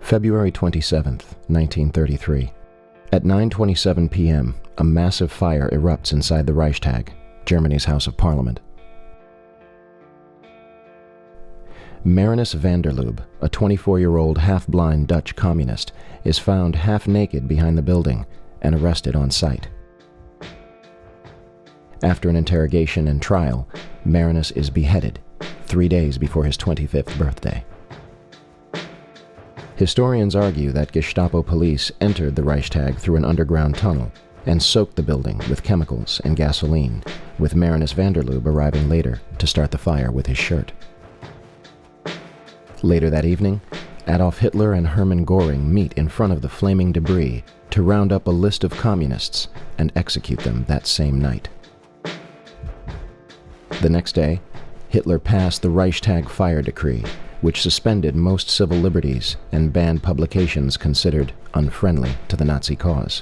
February 27th, 1933. At 9:27 p.m., a massive fire erupts inside the Reichstag, Germany's House of Parliament. Marinus van der Lubbe, a 24-year-old half-blind Dutch communist, is found half-naked behind the building and arrested on sight. After an interrogation and trial, Marinus is beheaded 3 days before his 25th birthday. Historians argue that Gestapo police entered the Reichstag through an underground tunnel and soaked the building with chemicals and gasoline, with Marinus van der Lubbe arriving later to start the fire with his shirt. Later that evening, Adolf Hitler and Hermann Göring meet in front of the flaming debris to round up a list of communists and execute them that same night. The next day, Hitler passed the Reichstag fire decree, which suspended most civil liberties and banned publications considered unfriendly to the Nazi cause.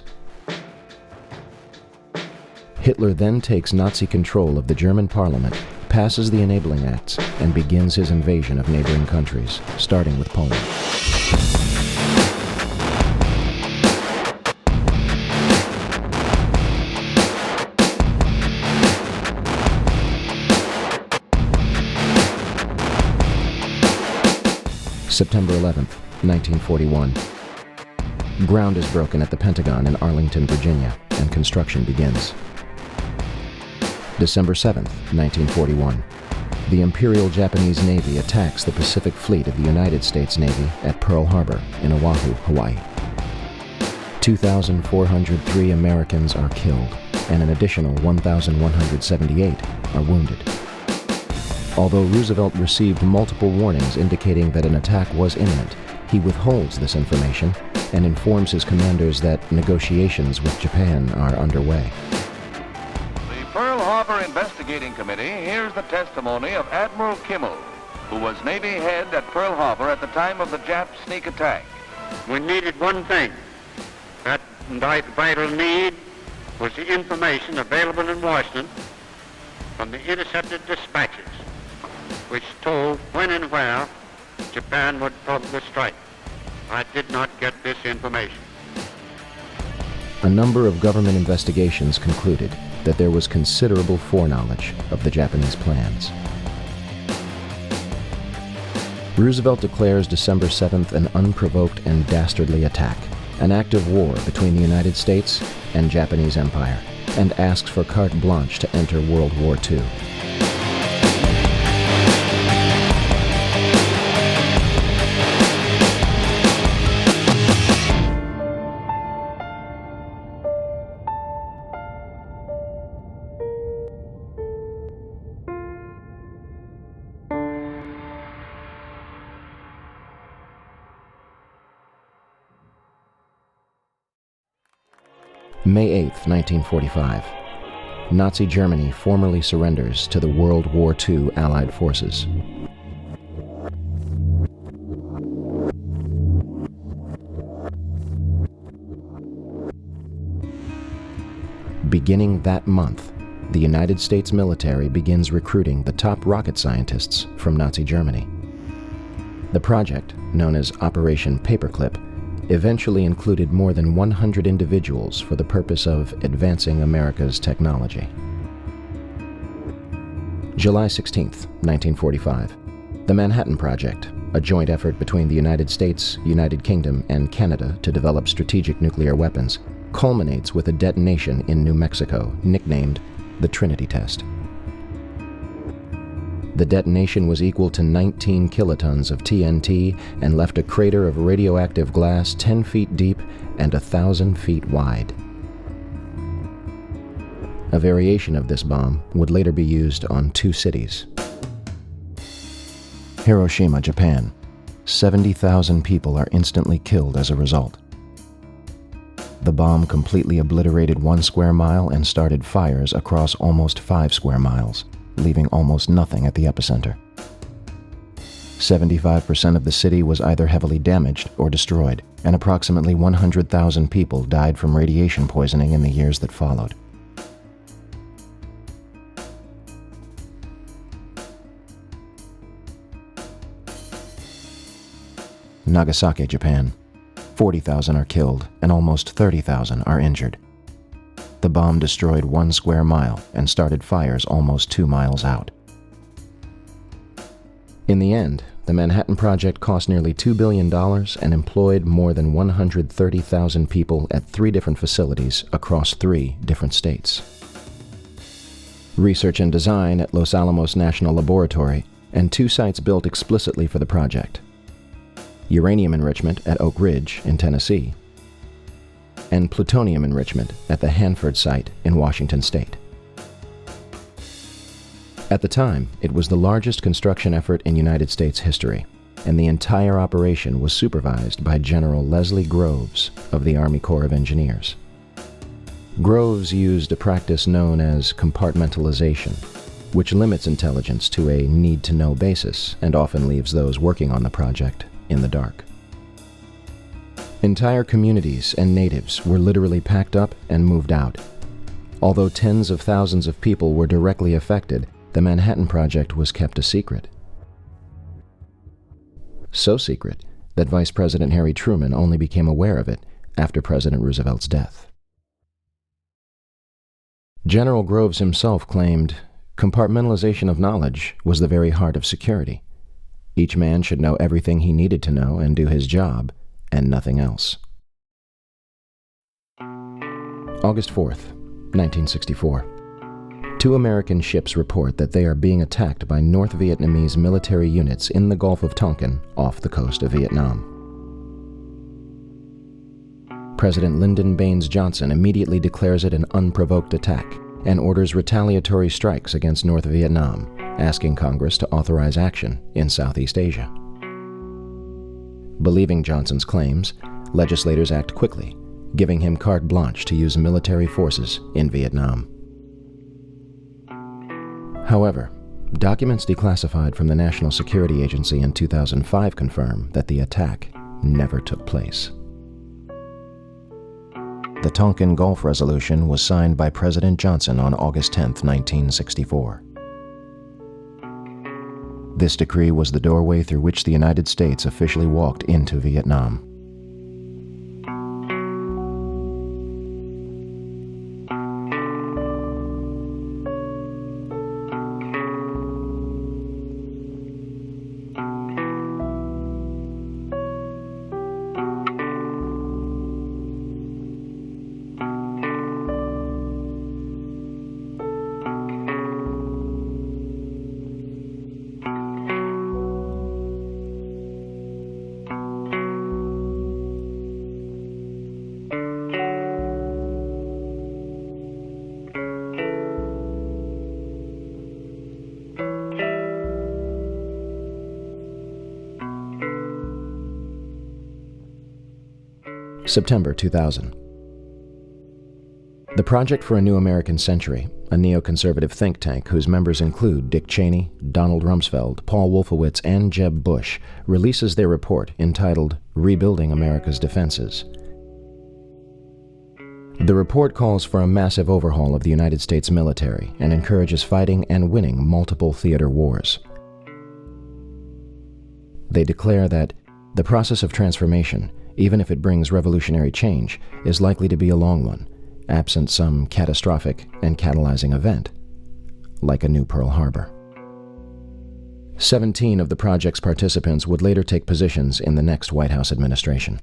Hitler then takes Nazi control of the German parliament, passes the Enabling Acts, and begins his invasion of neighboring countries, starting with Poland. September 11th, 1941. Ground is broken at the Pentagon in Arlington, Virginia, and construction begins. December 7th, 1941. The Imperial Japanese Navy attacks the Pacific Fleet of the United States Navy at Pearl Harbor in Oahu, Hawaii. 2,403 Americans are killed, and an additional 1,178 are wounded. Although Roosevelt received multiple warnings indicating that an attack was imminent, he withholds this information and informs his commanders that negotiations with Japan are underway. The Pearl Harbor Investigating Committee hears the testimony of Admiral Kimmel, who was Navy head at Pearl Harbor at the time of the Jap sneak attack. We needed one thing. That vital need was the information available in Washington from the intercepted dispatches, which told when and where Japan would probably strike. I did not get this information. A number of government investigations concluded that there was considerable foreknowledge of the Japanese plans. Roosevelt declares December 7th an unprovoked and dastardly attack, an act of war between the United States and Japanese Empire, and asks for carte blanche to enter World War II. May 8th, 1945. Nazi Germany formally surrenders to the World War II Allied forces. Beginning that month, the United States military begins recruiting the top rocket scientists from Nazi Germany. The project, known as Operation Paperclip, eventually included more than 100 individuals for the purpose of advancing America's technology. July 16, 1945. The Manhattan Project, a joint effort between the United States, United Kingdom, and Canada to develop strategic nuclear weapons, culminates with a detonation in New Mexico, nicknamed the Trinity Test. The detonation was equal to 19 kilotons of TNT and left a crater of radioactive glass 10 feet deep and 1,000 feet wide. A variation of this bomb would later be used on 2 cities. Hiroshima, Japan. 70,000 people are instantly killed as a result. The bomb completely obliterated 1 square mile and started fires across almost 5 square miles, leaving almost nothing at the epicenter. 75% of the city was either heavily damaged or destroyed, and approximately 100,000 people died from radiation poisoning in the years that followed. Nagasaki, Japan. 40,000 are killed and almost 30,000 are injured. The bomb destroyed 1 square mile and started fires almost 2 miles out. In the end, the Manhattan Project cost nearly $2 billion and employed more than 130,000 people at 3 different facilities across 3 different states. Research and design at Los Alamos National Laboratory and 2 sites built explicitly for the project. Uranium enrichment at Oak Ridge in Tennessee, and plutonium enrichment at the Hanford site in Washington State. At the time, it was the largest construction effort in United States history, and the entire operation was supervised by General Leslie Groves of the Army Corps of Engineers. Groves used a practice known as compartmentalization, which limits intelligence to a need-to-know basis and often leaves those working on the project in the dark. Entire communities and natives were literally packed up and moved out. Although tens of thousands of people were directly affected, the Manhattan Project was kept a secret. So secret that Vice President Harry Truman only became aware of it after President Roosevelt's death. General Groves himself claimed, "Compartmentalization of knowledge was the very heart of security. Each man should know everything he needed to know and do his job, and nothing else." August 4th, 1964. 2 American ships report that they are being attacked by North Vietnamese military units in the Gulf of Tonkin off the coast of Vietnam. President Lyndon Baines Johnson immediately declares it an unprovoked attack and orders retaliatory strikes against North Vietnam, asking Congress to authorize action in Southeast Asia. Believing Johnson's claims, legislators act quickly, giving him carte blanche to use military forces in Vietnam. However, documents declassified from the National Security Agency in 2005 confirm that the attack never took place. The Tonkin Gulf Resolution was signed by President Johnson on August 10, 1964. This decree was the doorway through which the United States officially walked into Vietnam. September 2000. The Project for a New American Century, a neoconservative think tank whose members include Dick Cheney, Donald Rumsfeld, Paul Wolfowitz, and Jeb Bush, releases their report entitled Rebuilding America's Defenses. The report calls for a massive overhaul of the United States military and encourages fighting and winning multiple theater wars. They declare that the process of transformation, even if it brings revolutionary change, is likely to be a long one, absent some catastrophic and catalyzing event, like a new Pearl Harbor. 17 of the project's participants would later take positions in the next White House administration.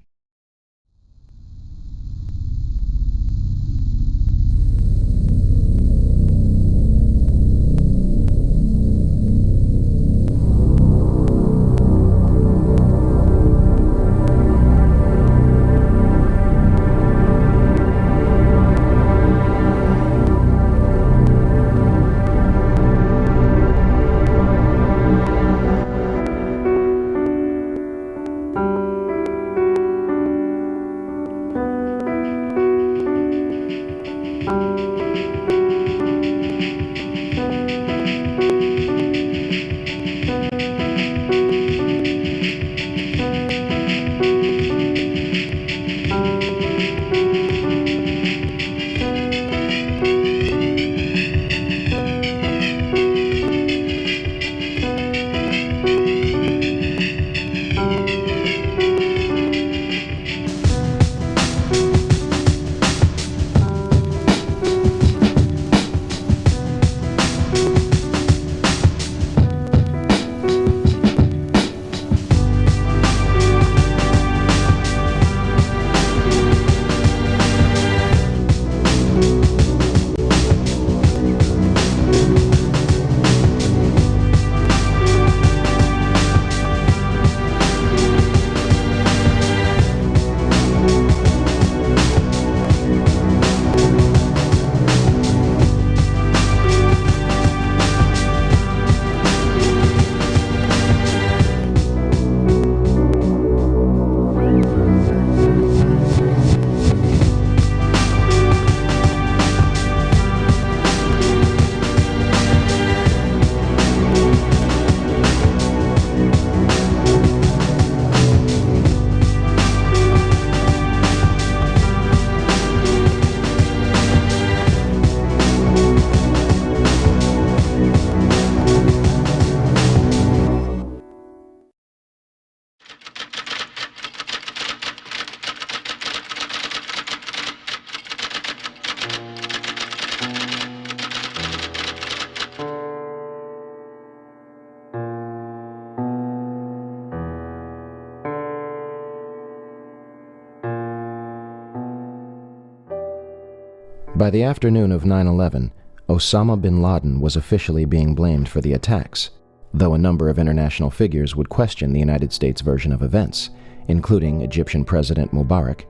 By the afternoon of 9/11, Osama bin Laden was officially being blamed for the attacks, though a number of international figures would question the United States version of events, including Egyptian President Mubarak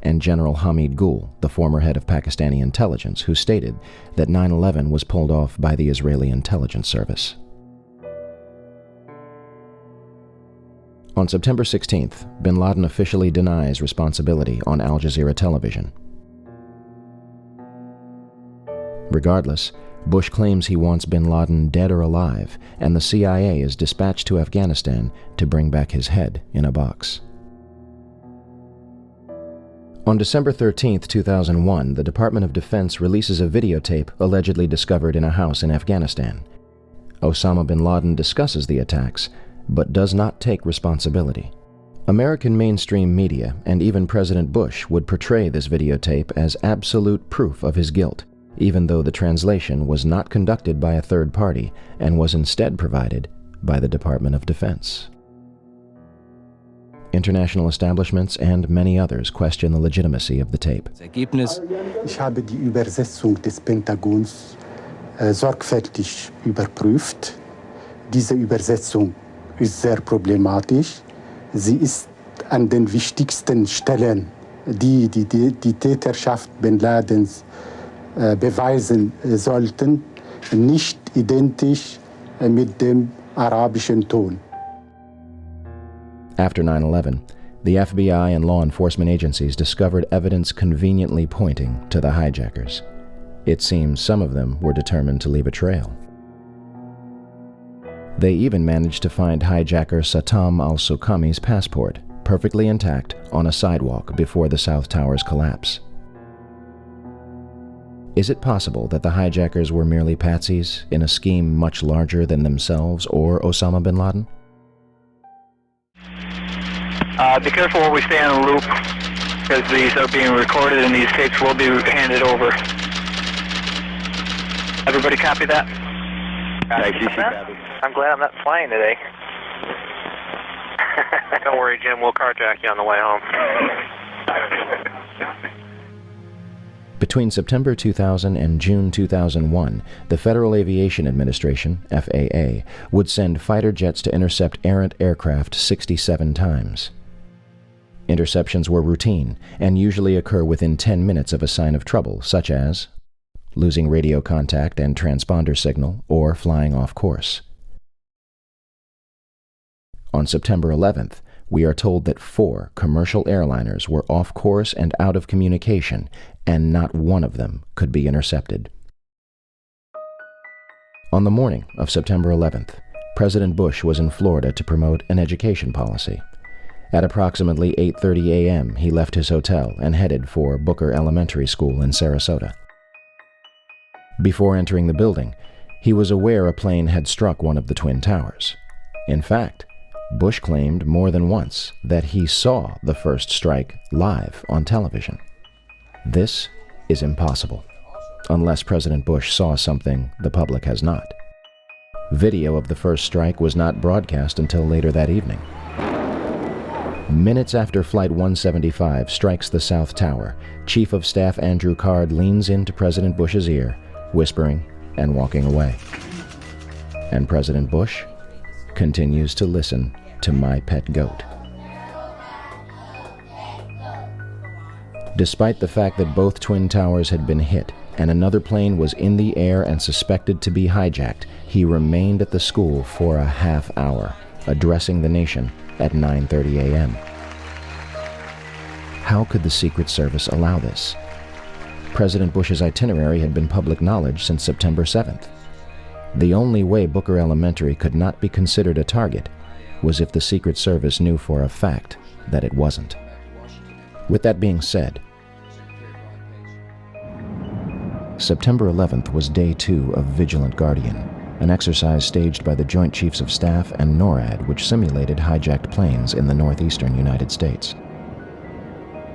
and General Hamid Gul, the former head of Pakistani intelligence, who stated that 9/11 was pulled off by the Israeli intelligence service. On September 16th, bin Laden officially denies responsibility on Al Jazeera television. Regardless, Bush claims he wants bin Laden dead or alive, and the CIA is dispatched to Afghanistan to bring back his head in a box. On December 13, 2001, the Department of Defense releases a videotape allegedly discovered in a house in Afghanistan. Osama bin Laden discusses the attacks, but does not take responsibility. American mainstream media and even President Bush would portray this videotape as absolute proof of his guilt, even though the translation was not conducted by a third party and was instead provided by the Department of Defense. International establishments and many others question the legitimacy of the tape. Ich habe die Übersetzung des Pentagons sorgfältig überprüft. Diese Übersetzung ist sehr problematisch. Sie ist an den wichtigsten Stellen, die Täterschaft bin Ladens beweisen sollten, nicht identisch mit dem arabischen Ton. After 9/11, the FBI and law enforcement agencies discovered evidence conveniently pointing to the hijackers. It seems some of them were determined to leave a trail. They even managed to find hijacker Satam al-Suqami's passport, perfectly intact, on a sidewalk before the South Tower's collapse. Is it possible that the hijackers were merely patsies in a scheme much larger than themselves or Osama bin Laden? Be careful while we stay on a loop, because these are being recorded and these tapes will be handed over. Everybody copy that? I'm glad I'm not flying today. Don't worry, Jim. We'll carjack you on the way home. Between September 2000 and June 2001, the Federal Aviation Administration, FAA, would send fighter jets to intercept errant aircraft 67 times. Interceptions were routine and usually occur within 10 minutes of a sign of trouble, such as losing radio contact and transponder signal or flying off course. On September 11th, we are told that 4 commercial airliners were off course and out of communication, and not one of them could be intercepted. On the morning of September 11th, President Bush was in Florida to promote an education policy. At approximately 8:30 a.m., he left his hotel and headed for Booker Elementary School in Sarasota. Before entering the building, he was aware a plane had struck one of the Twin Towers. In fact, Bush claimed more than once that he saw the first strike live on television. This is impossible, unless President Bush saw something the public has not. Video of the first strike was not broadcast until later that evening. Minutes after Flight 175 strikes the South Tower, Chief of Staff Andrew Card leans into President Bush's ear, whispering and walking away. And President Bush continues to listen to My Pet Goat. Despite the fact that both Twin Towers had been hit and another plane was in the air and suspected to be hijacked, he remained at the school for a half hour, addressing the nation at 9:30 a.m. How could the Secret Service allow this? President Bush's itinerary had been public knowledge since September 7th. The only way Booker Elementary could not be considered a target was if the Secret Service knew for a fact that it wasn't. With that being said, September 11th was day 2 of Vigilant Guardian, an exercise staged by the Joint Chiefs of Staff and NORAD, which simulated hijacked planes in the northeastern United States.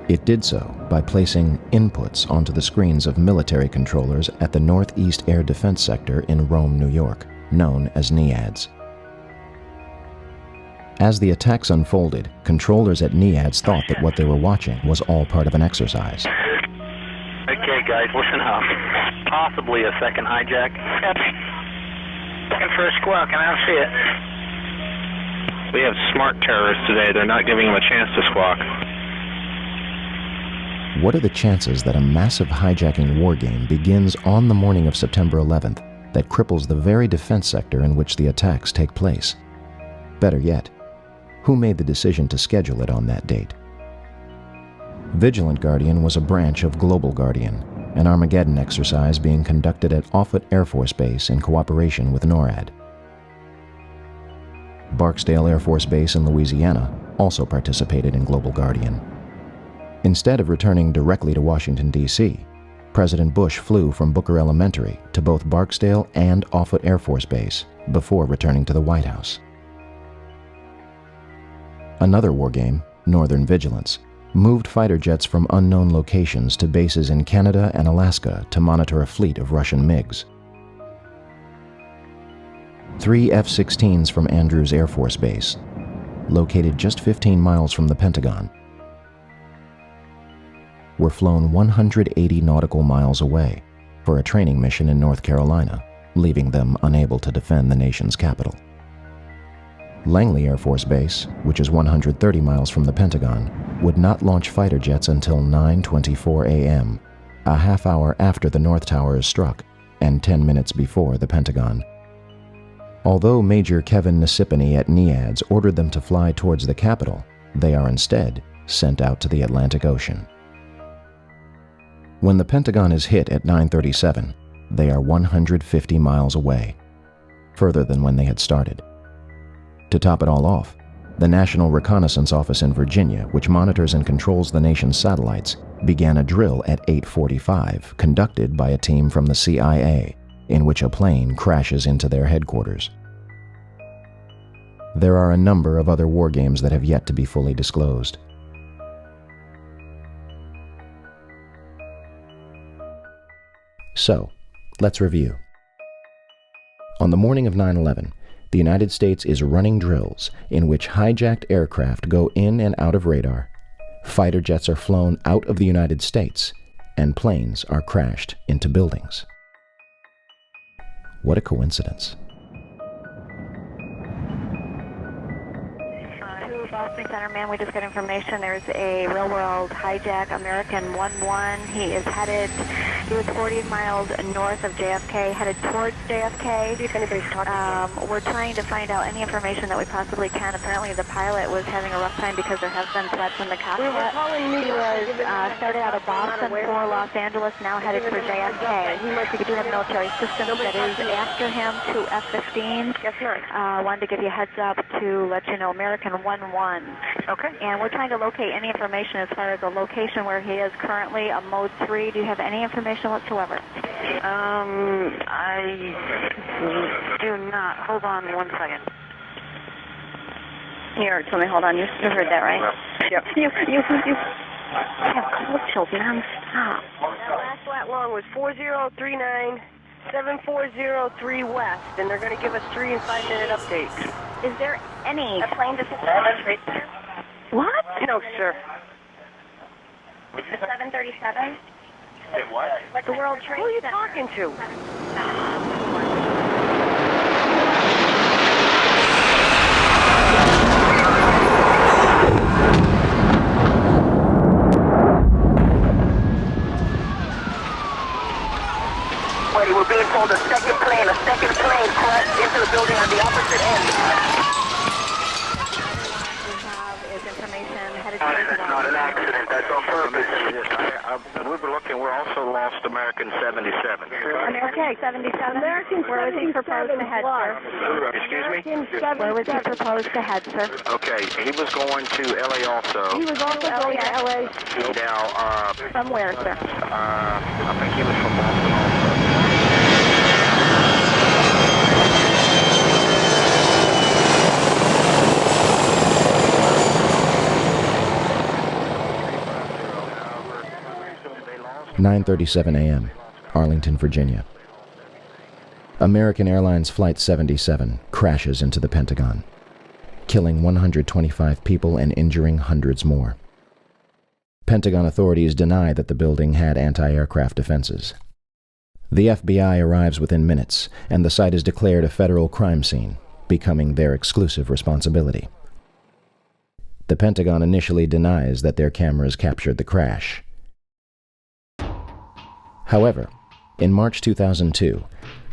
It did so by placing inputs onto the screens of military controllers at the Northeast Air Defense Sector in Rome, New York, known as NEADS. As the attacks unfolded, controllers at NEADS thought that what they were watching was all part of an exercise. Okay, guys. guys, listen up. Possibly a second hijack. Looking for a squawk, and I don't see it. We have smart terrorists today. They're not giving them a chance to squawk. What are the chances that a massive hijacking war game begins on the morning of September 11th that cripples the very defense sector in which the attacks take place? Better yet, who made the decision to schedule it on that date? Vigilant Guardian was a branch of Global Guardian, an Armageddon exercise being conducted at Offutt Air Force Base in cooperation with NORAD. Barksdale Air Force Base in Louisiana also participated in Global Guardian. Instead of returning directly to Washington, D.C., President Bush flew from Booker Elementary to both Barksdale and Offutt Air Force Base before returning to the White House. Another war game, Northern Vigilance, moved fighter jets from unknown locations to bases in Canada and Alaska to monitor a fleet of Russian MiGs. 3 F-16s from Andrews Air Force Base, located just 15 miles from the Pentagon, were flown 180 nautical miles away for a training mission in North Carolina, leaving them unable to defend the nation's capital. Langley Air Force Base, which is 130 miles from the Pentagon, would not launch fighter jets until 9:24 a.m., a half hour after the North Tower is struck and 10 minutes before the Pentagon. Although Major Kevin Nasipany at NEADS ordered them to fly towards the capital, they are instead sent out to the Atlantic Ocean. When the Pentagon is hit at 9:37, they are 150 miles away, further than when they had started. To top it all off, the National Reconnaissance Office in Virginia, which monitors and controls the nation's satellites, began a drill at 8:45, conducted by a team from the CIA, in which a plane crashes into their headquarters. There are a number of other war games that have yet to be fully disclosed. So, let's review. On the morning of 9/11, the United States is running drills in which hijacked aircraft go in and out of radar, fighter jets are flown out of the United States, and planes are crashed into buildings. What a coincidence. Boston Center, man, we just got information. There's a real-world hijack, American 11. He was 40 miles north of JFK, headed towards JFK. See if anybody's talking to him. We're trying to find out any information that we possibly can. Apparently the pilot was having a rough time because there have been threats in the cockpit. He was started out of Boston for Los Angeles, now headed for JFK. We do have military systems that is after him, 2 F-15s. Yes, ma'am. Wanted to give you a heads up to let you know American 11. Okay. And we're trying to locate any information as far as the location where he is currently, a Mode 3. Do you have any information whatsoever? I do not. Hold on one second. Here, tell me, hold on. You heard that, right? Yep. You have cold chills non-stop. That last lat long was 4039 7403 West, and they're going to give us 3 and 5 minute updates. Is there any plane to What? No, sir. The 737? What? The World Trade Who are you Center. talking to? Wait, we're being told a second plane crashed into the building on the opposite end. It's not an accident, that's on purpose. Yes, we were looking, we're also lost American 77. American 77? Where was he proposed to head, sir? Excuse me? Where was he proposed to head, sir? Okay, he was going to LA also. He was also going to LA. Now, From where, sir? I think he was from Boston also. 9:37 a.m., Arlington, Virginia. American Airlines Flight 77 crashes into the Pentagon, killing 125 people and injuring hundreds more. Pentagon authorities deny that the building had anti-aircraft defenses. The FBI arrives within minutes, and the site is declared a federal crime scene, becoming their exclusive responsibility. The Pentagon initially denies that their cameras captured the crash. However, in March 2002,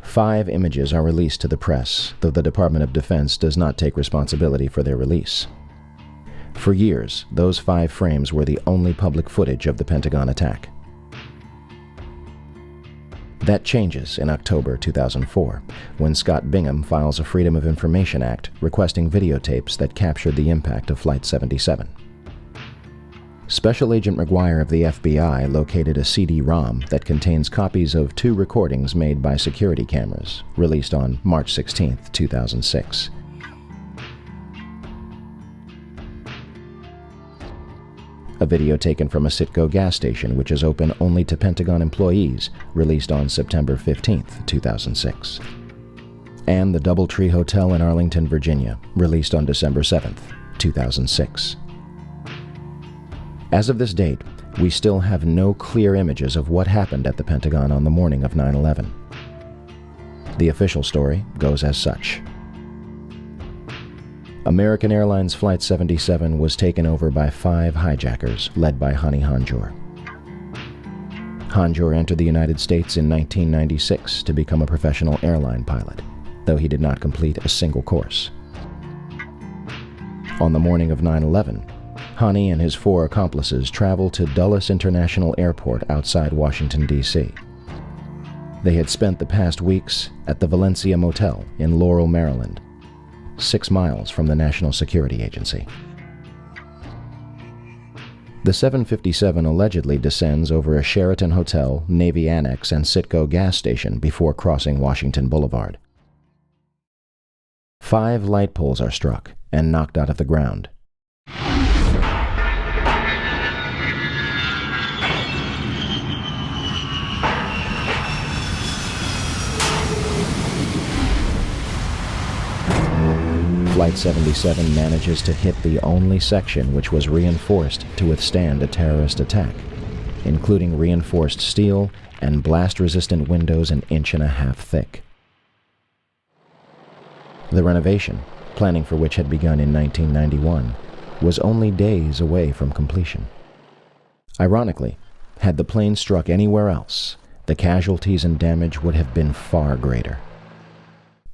5 images are released to the press, though the Department of Defense does not take responsibility for their release. For years, those 5 frames were the only public footage of the Pentagon attack. That changes in October 2004, when Scott Bingham files a Freedom of Information Act requesting videotapes that captured the impact of Flight 77. Special Agent McGuire of the FBI located a CD-ROM that contains copies of 2 recordings made by security cameras, released on March 16, 2006. A video taken from a Citgo gas station, which is open only to Pentagon employees, released on September 15, 2006. And the Doubletree Hotel in Arlington, Virginia, released on December 7, 2006. As of this date, we still have no clear images of what happened at the Pentagon on the morning of 9/11. The official story goes as such. American Airlines Flight 77 was taken over by 5 hijackers, led by Hani Hanjour. Hanjour entered the United States in 1996 to become a professional airline pilot, though he did not complete a single course. On the morning of 9/11, Hani and his 4 accomplices traveled to Dulles International Airport outside Washington, D.C. They had spent the past weeks at the Valencia Motel in Laurel, Maryland, 6 miles from the National Security Agency. The 757 allegedly descends over a Sheraton Hotel, Navy Annex, and Citgo gas station before crossing Washington Boulevard. 5 light poles are struck and knocked out of the ground. Flight 77 manages to hit the only section which was reinforced to withstand a terrorist attack, including reinforced steel and blast-resistant windows an 1.5 inches thick. The renovation, planning for which had begun in 1991, was only days away from completion. Ironically, had the plane struck anywhere else, the casualties and damage would have been far greater.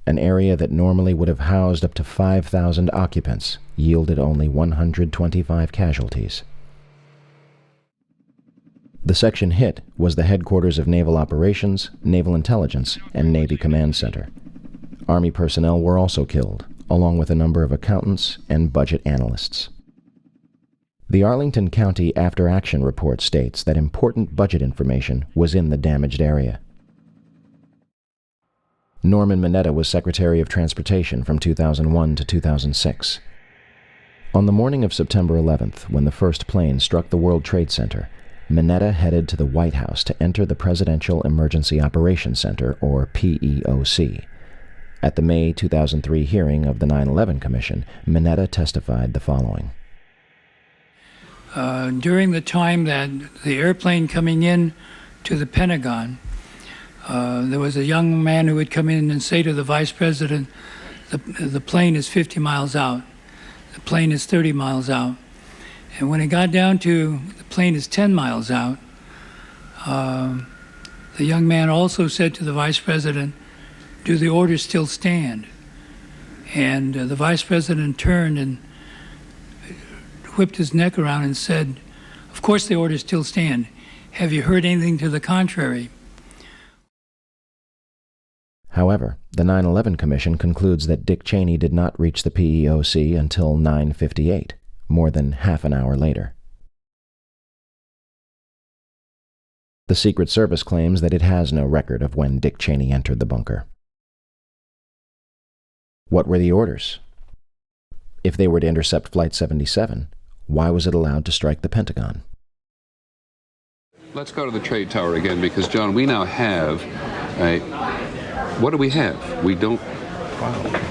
An area that normally would have housed up to 5,000 occupants yielded only 125 casualties. The section hit was the headquarters of Naval Operations, Naval Intelligence, and Navy Command Center. Army personnel were also killed, along with a number of accountants and budget analysts. The Arlington County After Action Report states that important budget information was in the damaged area. Norman Mineta was Secretary of Transportation from 2001 to 2006. On the morning of September 11th, when the first plane struck the World Trade Center, Mineta headed to the White House to enter the Presidential Emergency Operations Center, or PEOC. At the May 2003 hearing of the 9/11 Commission, Mineta testified the following. During the time that the airplane coming in to the Pentagon, there was a young man who would come in and say to the vice president, the plane is 50 miles out, the plane is 30 miles out. And when it got down to the plane is 10 miles out, the young man also said to the vice president, do the orders still stand? And the vice president turned and whipped his neck around and said, of course the orders still stand. Have you heard anything to the contrary? However, the 9/11 Commission concludes that Dick Cheney did not reach the PEOC until 9:58, more than half an hour later. The Secret Service claims that it has no record of when Dick Cheney entered the bunker. What were the orders? If they were to intercept Flight 77, why was it allowed to strike the Pentagon? Let's go to the trade tower again, because, John, we now have a... What do we have? We don't...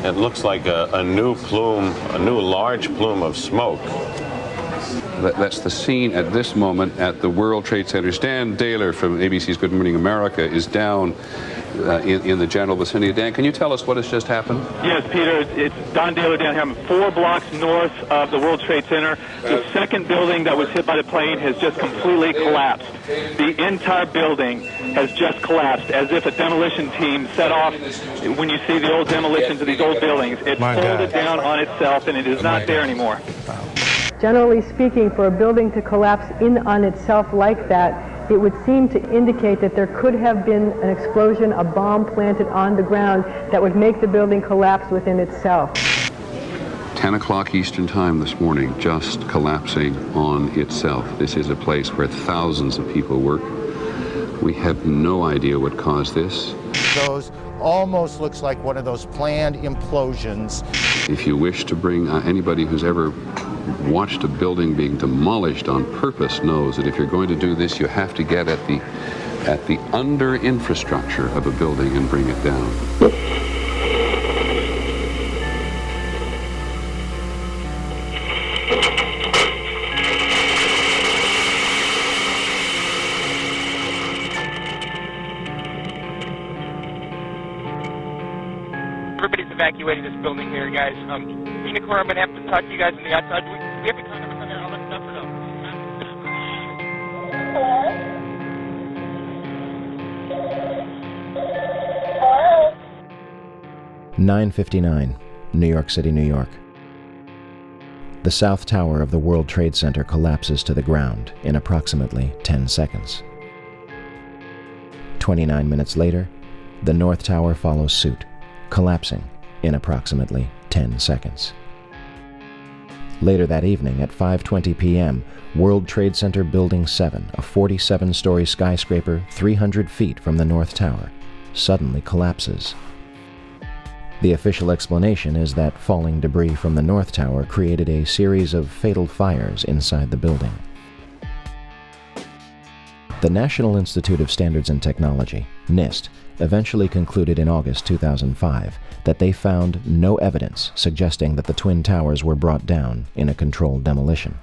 It looks like a new plume, a new large plume of smoke. That's the scene at this moment at the World Trade Center. Dan Daler from ABC's Good Morning America is down in the general vicinity. Dan, can you tell us what has just happened? Yes, Peter, it's Don Daler down here. I'm 4 blocks north of the World Trade Center. The second building that was hit by the plane has just completely collapsed. The entire building has just collapsed, as if a demolition team set off. When you see the old demolitions of these old buildings, it folded down on itself, and it is not there anymore. Generally speaking, for a building to collapse in on itself like that, it would seem to indicate that there could have been an explosion, a bomb planted on the ground that would make the building collapse within itself. 10 o'clock Eastern Time this morning, just collapsing on itself. This is a place where thousands of people work. We have no idea what caused this. Those almost looks like one of those planned implosions. If you wish to bring anybody who's ever watched a building being demolished on purpose knows that if you're going to do this, you have to get at the under infrastructure of a building and bring it down. Everybody's evacuating this building here, guys. Tina Cora, I'm going to have to talk to you guys on the outside. Do we have a contact on there, all that stuff, or no? 9:59, New York City, New York. The south tower of the World Trade Center collapses to the ground in approximately 10 seconds. 29 minutes later, the north tower follows suit, collapsing in approximately 10 seconds. Later that evening at 5:20 p.m., World Trade Center Building 7, a 47-story skyscraper 300 feet from the North Tower, suddenly collapses. The official explanation is that falling debris from the North Tower created a series of fatal fires inside the building. The National Institute of Standards and Technology, NIST, eventually concluded in August 2005 that they found no evidence suggesting that the Twin Towers were brought down in a controlled demolition.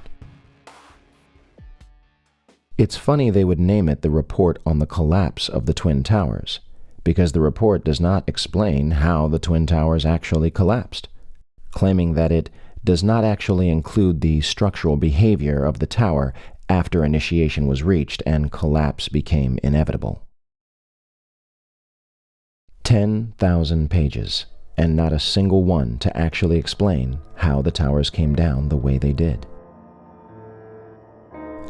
It's funny they would name it the Report on the Collapse of the Twin Towers, because the report does not explain how the Twin Towers actually collapsed, claiming that it does not actually include the structural behavior of the tower after initiation was reached and collapse became inevitable. 10,000 pages, and not a single one to actually explain how the towers came down the way they did.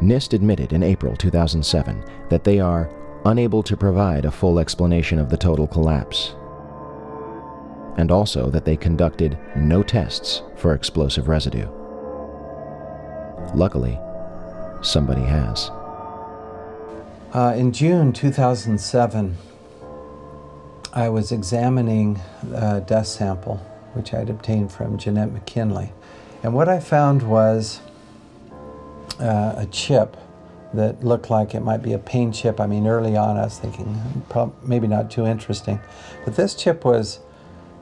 NIST admitted in April 2007 that they are unable to provide a full explanation of the total collapse, and also that they conducted no tests for explosive residue. Luckily, somebody has. In June 2007, I was examining a dust sample, which I'd obtained from Jeanette McKinley. And what I found was a chip that looked like it might be a paint chip. I mean, early on I was thinking, maybe not too interesting. But this chip was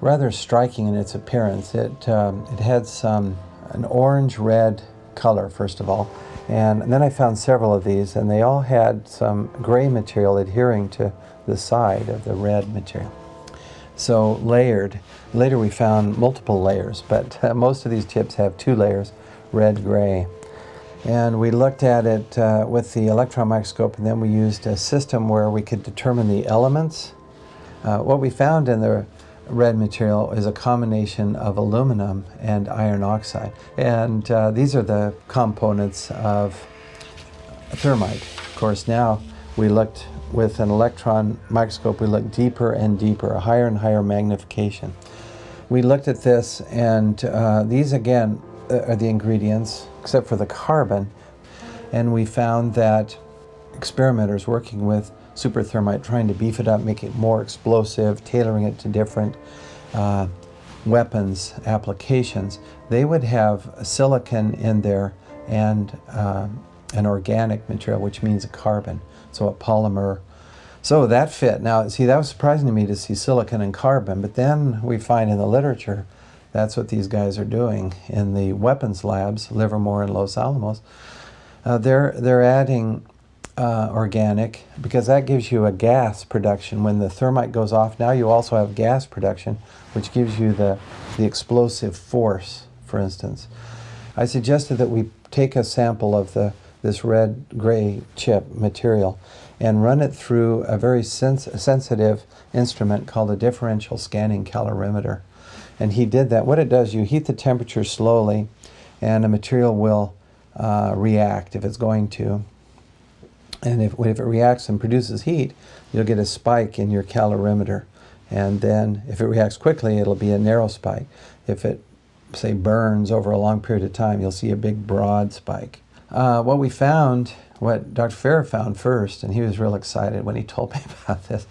rather striking in its appearance. It had an orange-red color, first of all. And then I found several of these, and they all had some gray material adhering to the side of the red material. So layered. Later we found multiple layers, but most of these chips have 2 layers, red, gray. And we looked at it with the electron microscope, and then we used a system where we could determine the elements. What we found in the red material is a combination of aluminum and iron oxide. And these are the components of thermite. Of course, now we looked with an electron microscope, we looked deeper and deeper, a higher and higher magnification. We looked at this, and these again are the ingredients, except for the carbon. And we found that experimenters working with super thermite, trying to beef it up, make it more explosive, tailoring it to different weapons applications, they would have silicon in there and an organic material, which means a carbon, so a polymer. So that fit. Now, see, that was surprising to me to see silicon and carbon, but then we find in the literature That's what these guys are doing in the weapons labs, Livermore and Los Alamos. They're adding organic, because that gives you a gas production. When the thermite goes off, now you also have gas production, which gives you the explosive force, for instance. I suggested that we take a sample of this red-gray chip material and run it through a very sensitive instrument called a differential scanning calorimeter. And he did that. What it does, you heat the temperature slowly, and the material will react if it's going to. And if it reacts and produces heat, you'll get a spike in your calorimeter. And then if it reacts quickly, it'll be a narrow spike. If it, say, burns over a long period of time, you'll see a big broad spike. What we found, what Dr. Farrer found first, and he was real excited when he told me about this,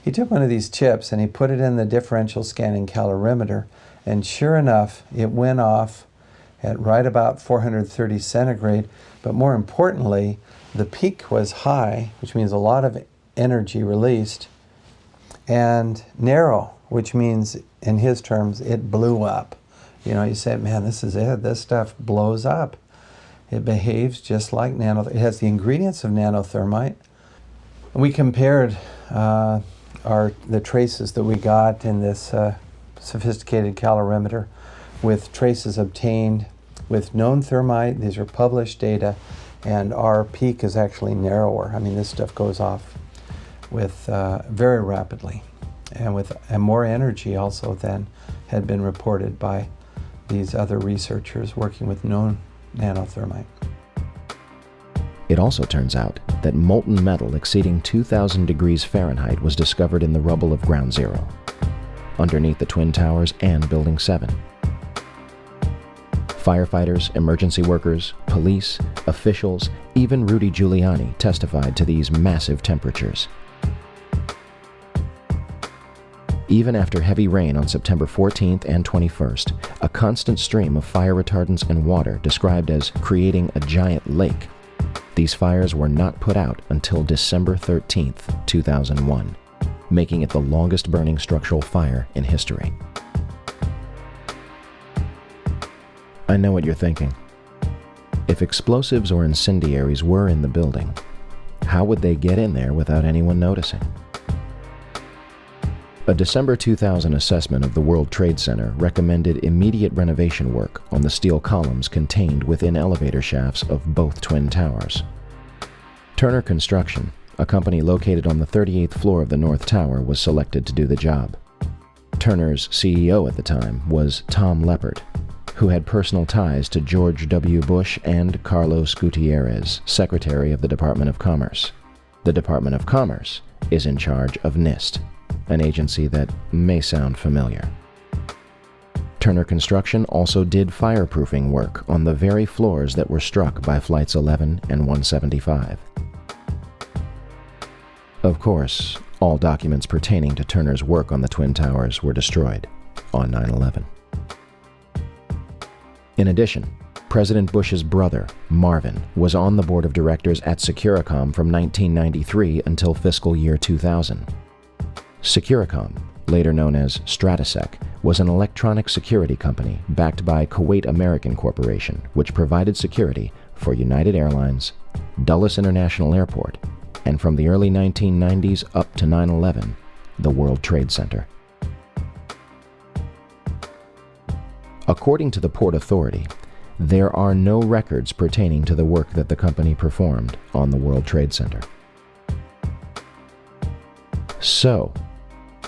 he took one of these chips and he put it in the differential scanning calorimeter, and sure enough, it went off at right about 430 centigrade, but more importantly, the peak was high, which means a lot of energy released, and narrow, which means, in his terms, it blew up. You know, you say, man, this is it. This stuff blows up. It behaves just like it has the ingredients of nanothermite. And we compared the traces that we got in this sophisticated calorimeter with traces obtained with known thermite. These are published data, and our peak is actually narrower. I mean, this stuff goes off with very rapidly, and more energy also than had been reported by these other researchers working with known nanothermite. It also turns out that molten metal exceeding 2,000 degrees Fahrenheit was discovered in the rubble of Ground Zero, underneath the Twin Towers and Building 7. Firefighters, emergency workers, police, officials, even Rudy Giuliani testified to these massive temperatures. Even after heavy rain on September 14th and 21st, a constant stream of fire retardants and water described as creating a giant lake. These fires were not put out until December 13th, 2001, making it the longest burning structural fire in history. I know what you're thinking. If explosives or incendiaries were in the building, how would they get in there without anyone noticing? A December 2000 assessment of the World Trade Center recommended immediate renovation work on the steel columns contained within elevator shafts of both Twin Towers. Turner Construction, a company located on the 38th floor of the North Tower, was selected to do the job. Turner's CEO at the time was Tom Leppert, who had personal ties to George W. Bush and Carlos Gutierrez, Secretary of the Department of Commerce. The Department of Commerce is in charge of NIST, an agency that may sound familiar. Turner Construction also did fireproofing work on the very floors that were struck by Flights 11 and 175. Of course, all documents pertaining to Turner's work on the Twin Towers were destroyed on 9/11. In addition, President Bush's brother, Marvin, was on the board of directors at Securicom from 1993 until fiscal year 2000. Securicom, later known as Stratasec, was an electronic security company backed by Kuwait American Corporation, which provided security for United Airlines, Dulles International Airport, and from the early 1990s up to 9/11, the World Trade Center. According to the Port Authority, there are no records pertaining to the work that the company performed on the World Trade Center. So,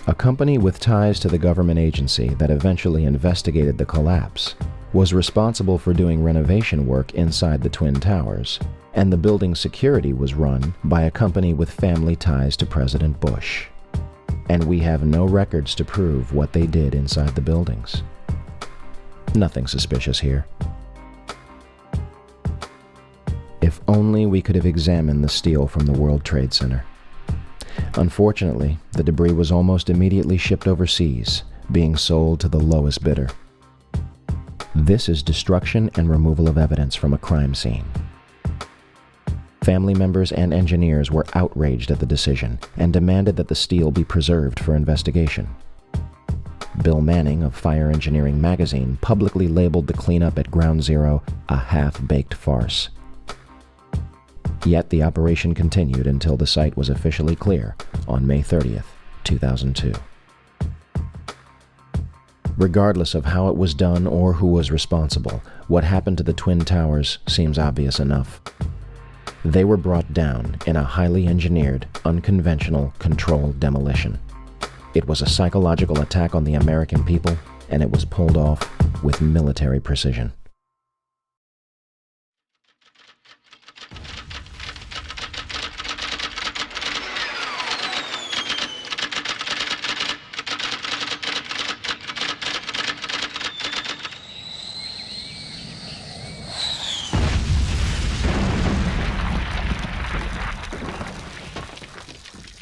a company with ties to the government agency that eventually investigated the collapse was responsible for doing renovation work inside the Twin Towers, and the building's security was run by a company with family ties to President Bush. And we have no records to prove what they did inside the buildings. Nothing suspicious here. If only we could have examined the steel from the World Trade Center. Unfortunately, the debris was almost immediately shipped overseas, being sold to the lowest bidder. This is destruction and removal of evidence from a crime scene. Family members and engineers were outraged at the decision and demanded that the steel be preserved for investigation. Bill Manning of Fire Engineering magazine publicly labeled the cleanup at Ground Zero a half-baked farce. Yet the operation continued until the site was officially clear on May 30th, 2002. Regardless of how it was done or who was responsible, what happened to the Twin Towers seems obvious enough. They were brought down in a highly engineered, unconventional, controlled demolition. It was a psychological attack on the American people, and it was pulled off with military precision.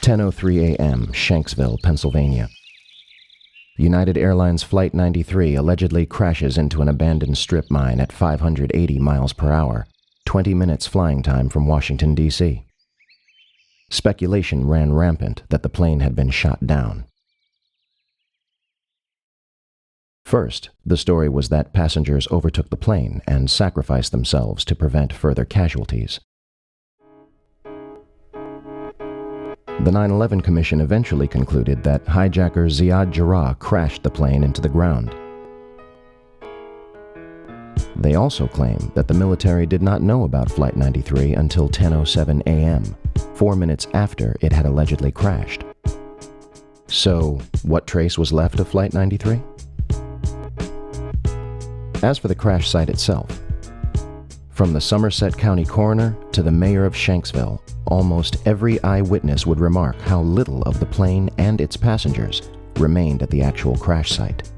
(10:03 a.m., Shanksville, Pennsylvania. United Airlines Flight 93 allegedly crashes into an abandoned strip mine at 580 miles per hour, 20 minutes flying time from Washington, D.C. Speculation ran rampant that the plane had been shot down. First, the story was that passengers overtook the plane and sacrificed themselves to prevent further casualties. The 9/11 Commission eventually concluded that hijacker Ziad Jarrah crashed the plane into the ground. They also claim that the military did not know about Flight 93 until 10:07 a.m., 4 minutes after it had allegedly crashed. So, what trace was left of Flight 93? As for the crash site itself, from the Somerset County coroner to the mayor of Shanksville, almost every eyewitness would remark how little of the plane and its passengers remained at the actual crash site.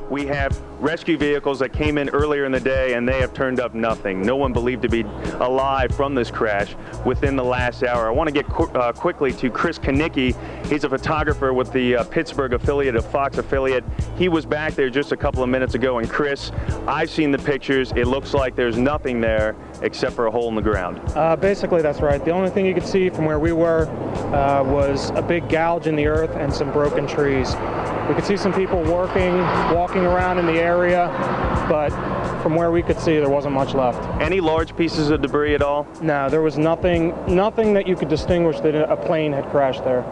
We have rescue vehicles that came in earlier in the day, and they have turned up nothing. No one believed to be alive from this crash within the last hour. I want to get quickly to Chris Kanicki. He's a photographer with the Pittsburgh affiliate of Fox affiliate. He was back there just a couple of minutes ago, and Chris, I've seen the pictures. It looks like there's nothing there except for a hole in the ground. Basically, that's right. The only thing you could see from where we were was a big gouge in the earth and some broken trees. We could see some people walking around in the area, but from where we could see, there wasn't much left. Any large pieces of debris at all? No, there was nothing that you could distinguish that a plane had crashed there.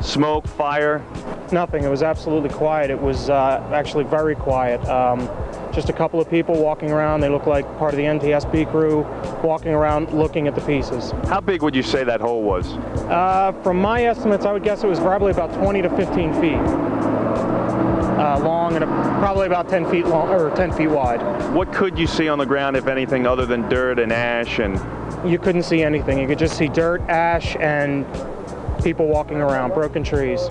Smoke, fire? Nothing. It was absolutely quiet. It was actually very quiet. Just a couple of people walking around. They looked like part of the NTSB crew walking around looking at the pieces. How big would you say that hole was? From my estimates, I would guess it was probably about 20 to 15 feet. Long and probably about 10 feet long or 10 feet wide. What could you see on the ground, if anything, other than dirt and ash? And you couldn't see anything. You could just see dirt, ash, and people walking around, broken trees.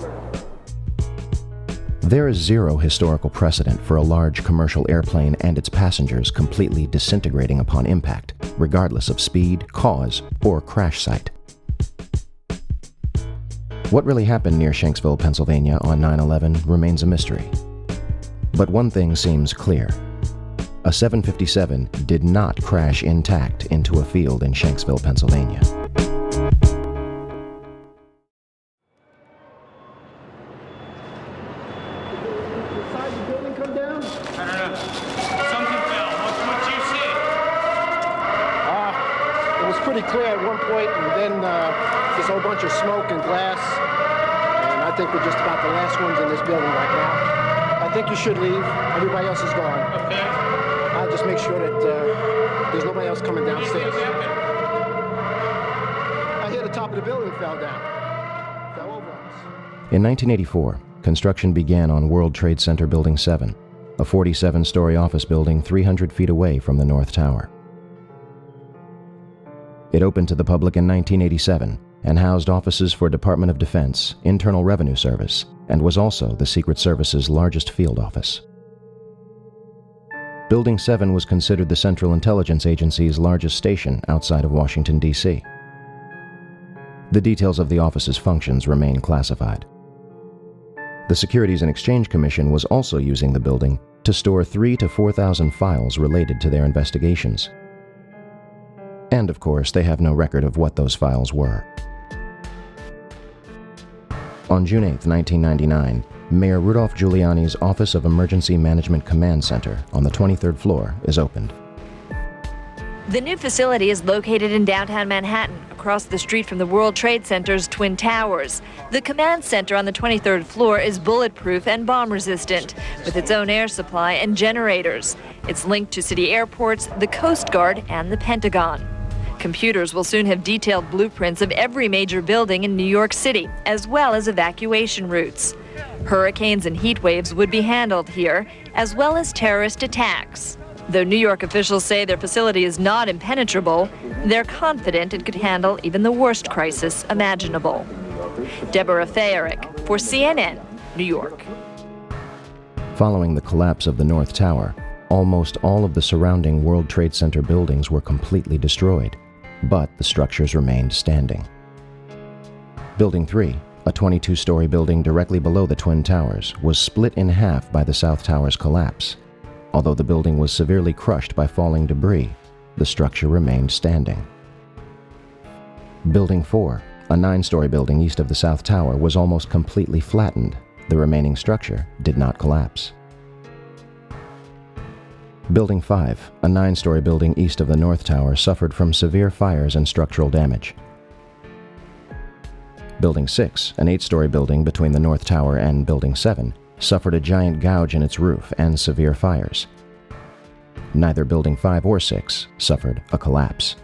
There is zero historical precedent for a large commercial airplane and its passengers completely disintegrating upon impact, regardless of speed, cause, or crash site. What really happened near Shanksville, Pennsylvania on 9/11 remains a mystery. But one thing seems clear. A 757 did not crash intact into a field in Shanksville, Pennsylvania. Clear at one point, and then there's a whole bunch of smoke and glass, and I think we're just about the last ones in this building right now. I think you should leave. Everybody else is gone. Okay. I'll just make sure that there's nobody else coming downstairs. I hear the top of the building fell down. Fell over on us. In 1984, construction began on World Trade Center Building 7, a 47-story office building 300 feet away from the North Tower. It opened to the public in 1987 and housed offices for Department of Defense, Internal Revenue Service, and was also the Secret Service's largest field office. Building 7 was considered the Central Intelligence Agency's largest station outside of Washington, D.C. The details of the office's functions remain classified. The Securities and Exchange Commission was also using the building to store 3,000 to 4,000 files related to their investigations. And of course, they have no record of what those files were. On June 8, 1999, Mayor Rudolph Giuliani's Office of Emergency Management Command Center on the 23rd floor is opened. The new facility is located in downtown Manhattan, across the street from the World Trade Center's Twin Towers. The command center on the 23rd floor is bulletproof and bomb-resistant, with its own air supply and generators. It's linked to city airports, the Coast Guard, and the Pentagon. Computers will soon have detailed blueprints of every major building in New York City, as well as evacuation routes. Hurricanes and heat waves would be handled here, as well as terrorist attacks. Though New York officials say their facility is not impenetrable, they're confident it could handle even the worst crisis imaginable. Deborah Fayerick for CNN, New York. Following the collapse of the North Tower, almost all of the surrounding World Trade Center buildings were completely destroyed, but the structures remained standing. Building 3, a 22-story building directly below the Twin Towers, was split in half by the South Tower's collapse. Although the building was severely crushed by falling debris, the structure remained standing. Building 4, a 9-story building east of the South Tower, was almost completely flattened. The remaining structure did not collapse. Building 5, a 9-story building east of the North Tower, suffered from severe fires and structural damage. Building 6, an 8-story building between the North Tower and Building 7, suffered a giant gouge in its roof and severe fires. Neither Building 5 or 6 suffered a collapse.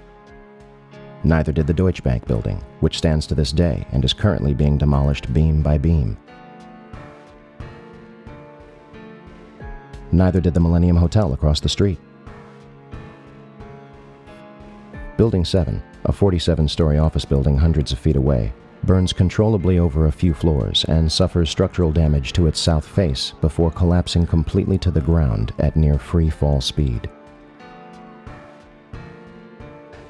Neither did the Deutsche Bank building, which stands to this day and is currently being demolished beam by beam. Neither did the Millennium Hotel across the street. Building 7, a 47-story office building hundreds of feet away, burns controllably over a few floors and suffers structural damage to its south face before collapsing completely to the ground at near free fall speed.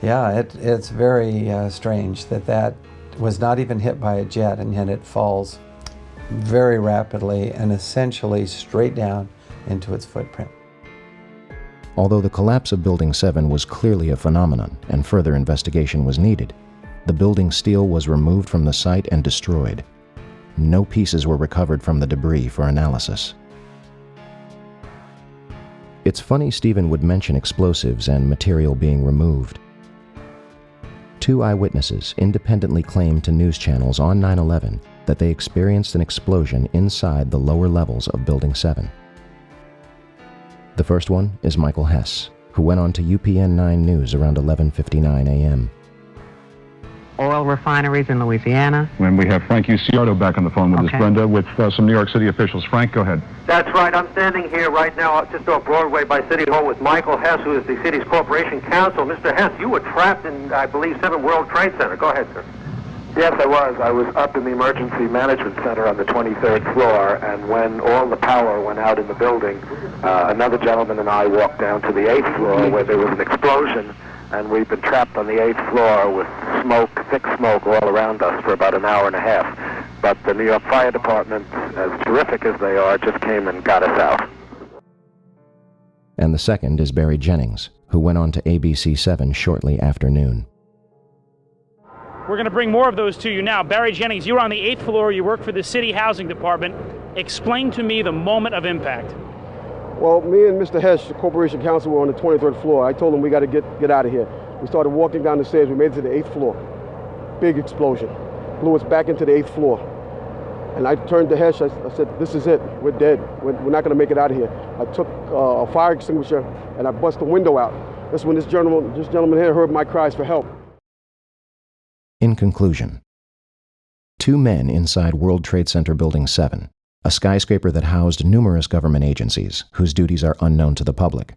Yeah, it's very strange that was not even hit by a jet, and yet it falls very rapidly and essentially straight down into its footprint. Although the collapse of Building 7 was clearly a phenomenon and further investigation was needed, the building's steel was removed from the site and destroyed. No pieces were recovered from the debris for analysis. It's funny Stephen would mention explosives and material being removed. 2 eyewitnesses independently claimed to news channels on 9/11 that they experienced an explosion inside the lower levels of Building 7. The first one is Michael Hess, who went on to UPN 9 News around 11:59 a.m. Oil refineries in Louisiana. And we have Frank Uciardo back on the phone with us, Brenda, with some New York City officials. Frank, go ahead. That's right. I'm standing here right now just off Broadway by City Hall with Michael Hess, who is the city's corporation counsel. Mr. Hess, you were trapped in, I believe, 7 World Trade Center. Go ahead, sir. Yes, I was. I was up in the Emergency Management Center on the 23rd floor, and when all the power went out in the building, another gentleman and I walked down to the 8th floor where there was an explosion, and we've been trapped on the 8th floor with smoke, thick smoke all around us for about an hour and a half. But the New York Fire Department, as terrific as they are, just came and got us out. And the second is Barry Jennings, who went on to ABC 7 shortly after noon. We're going to bring more of those to you now. Barry Jennings, you're on the 8th floor. You work for the City Housing Department. Explain to me the moment of impact. Well, me and Mr. Hess, the corporation counsel, were on the 23rd floor. I told him we got to get out of here. We started walking down the stairs. We made it to the 8th floor. Big explosion. Blew us back into the 8th floor. And I turned to Hess. I said, this is it. We're dead. We're not going to make it out of here. I took a fire extinguisher and I bust the window out. That's when this gentleman here heard my cries for help. In conclusion, 2 men inside World Trade Center Building 7, a skyscraper that housed numerous government agencies whose duties are unknown to the public,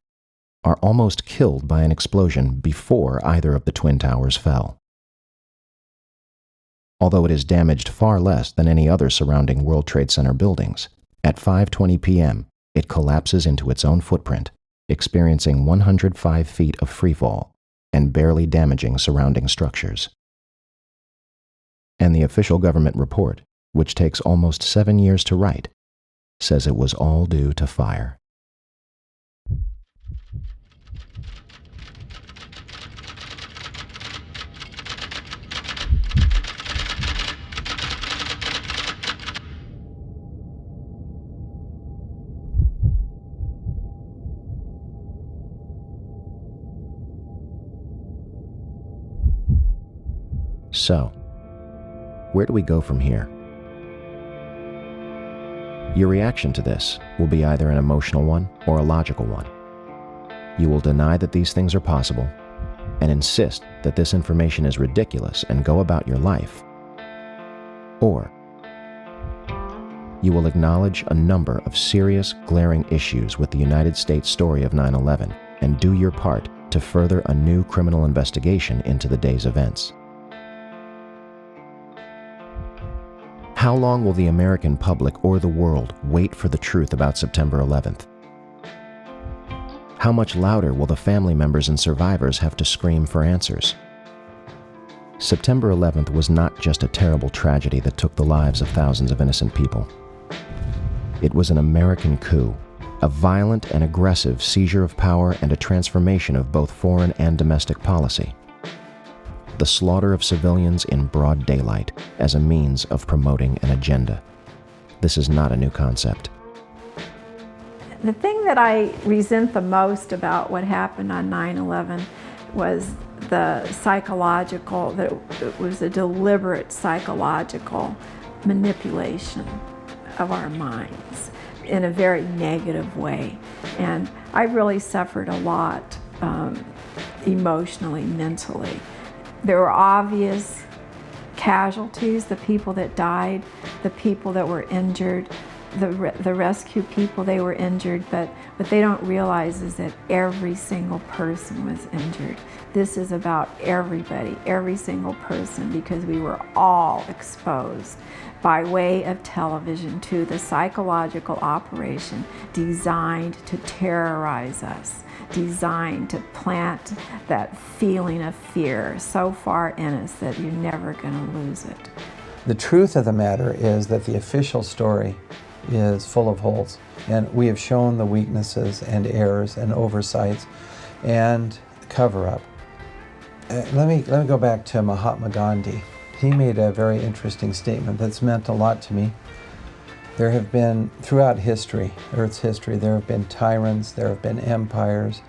are almost killed by an explosion before either of the Twin Towers fell. Although it is damaged far less than any other surrounding World Trade Center buildings, at 5:20 p.m., it collapses into its own footprint, experiencing 105 feet of freefall and barely damaging surrounding structures. And the official government report, which takes almost 7 years to write, says it was all due to fire. so. Where do we go from here? Your reaction to this will be either an emotional one or a logical one. You will deny that these things are possible and insist that this information is ridiculous and go about your life. Or you will acknowledge a number of serious, glaring issues with the United States story of 9/11 and do your part to further a new criminal investigation into the day's events. How long will the American public or the world wait for the truth about September 11th? How much louder will the family members and survivors have to scream for answers? September 11th was not just a terrible tragedy that took the lives of thousands of innocent people. It was an American coup, a violent and aggressive seizure of power and a transformation of both foreign and domestic policy. The slaughter of civilians in broad daylight as a means of promoting an agenda. This is not a new concept. The thing that I resent the most about what happened on 9/11 was the psychological, that it was a deliberate psychological manipulation of our minds in a very negative way. And I really suffered a lot emotionally, mentally. There were obvious casualties, the people that died, the people that were injured, the rescue people, they were injured, but what they don't realize is that every single person was injured. This is about everybody, every single person, because we were all exposed by way of television to the psychological operation designed to terrorize us, designed to plant that feeling of fear so far in us that you're never going to lose it. The truth of the matter is that the official story is full of holes, and we have shown the weaknesses and errors and oversights and cover-up. Let me go back to Mahatma Gandhi. He made a very interesting statement that's meant a lot to me. There have been, throughout history, Earth's history, there have been tyrants, there have been empires,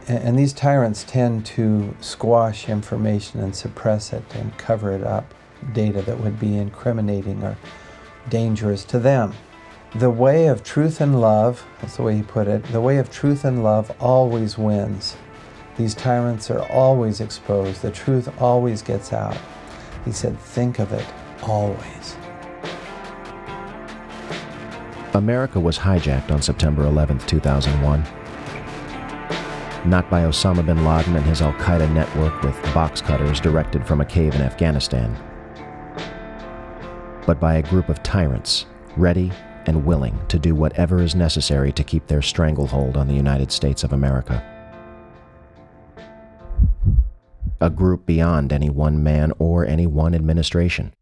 and these tyrants tend to squash information and suppress it and cover it up, data that would be incriminating or dangerous to them. The way of truth and love, that's the way he put it, the way of truth and love always wins. These tyrants are always exposed. The truth always gets out. He said, think of it always. America was hijacked on September 11, 2001. Not by Osama bin Laden and his al-Qaeda network with box cutters directed from a cave in Afghanistan, but by a group of tyrants, ready and willing to do whatever is necessary to keep their stranglehold on the United States of America. A group beyond any one man or any one administration.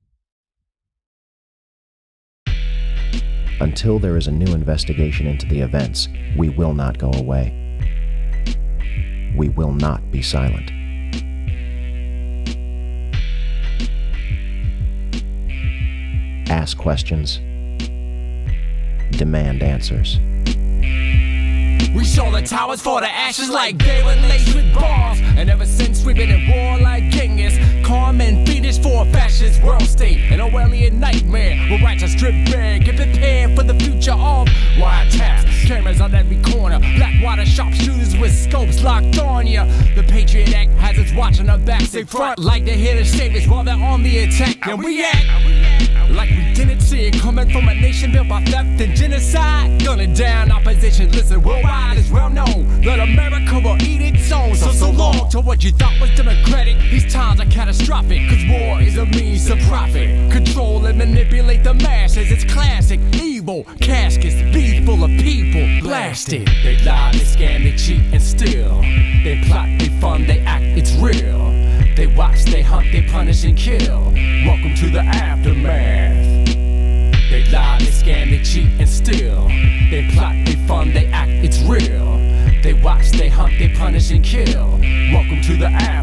Until there is a new investigation into the events, we will not go away. We will not be silent. Ask questions. Demand answers. We show the towers for the ashes like they were laced with bombs. And ever since we've been at war like Genghis, calm and fiendish for a fascist world state. An Orwellian nightmare will write a strip bare. Get prepared for the future of wiretaps. Cameras on every corner, black water sharpshooters with scopes locked on ya. The Patriot Act has us watching our backs, they front like they're here to save us while they're on the attack. And we act like we didn't see it coming from a nation built by theft and genocide. Gunning down opposition, listen, worldwide is well known that America will eat its own. So long to what you thought was democratic. These times are catastrophic, cause war is a means to profit. Control and manipulate the masses, it's classic. Evil caskets, be full of people blasted. They lie, they scam, they cheat and steal. They plot, they fund, they act, it's real. They watch, they hunt, they punish and kill. Welcome to the aftermath. They lie, they scam, they cheat and steal. They plot, they fund, they act, it's real. They watch, they hunt, they punish and kill. Welcome to the aftermath.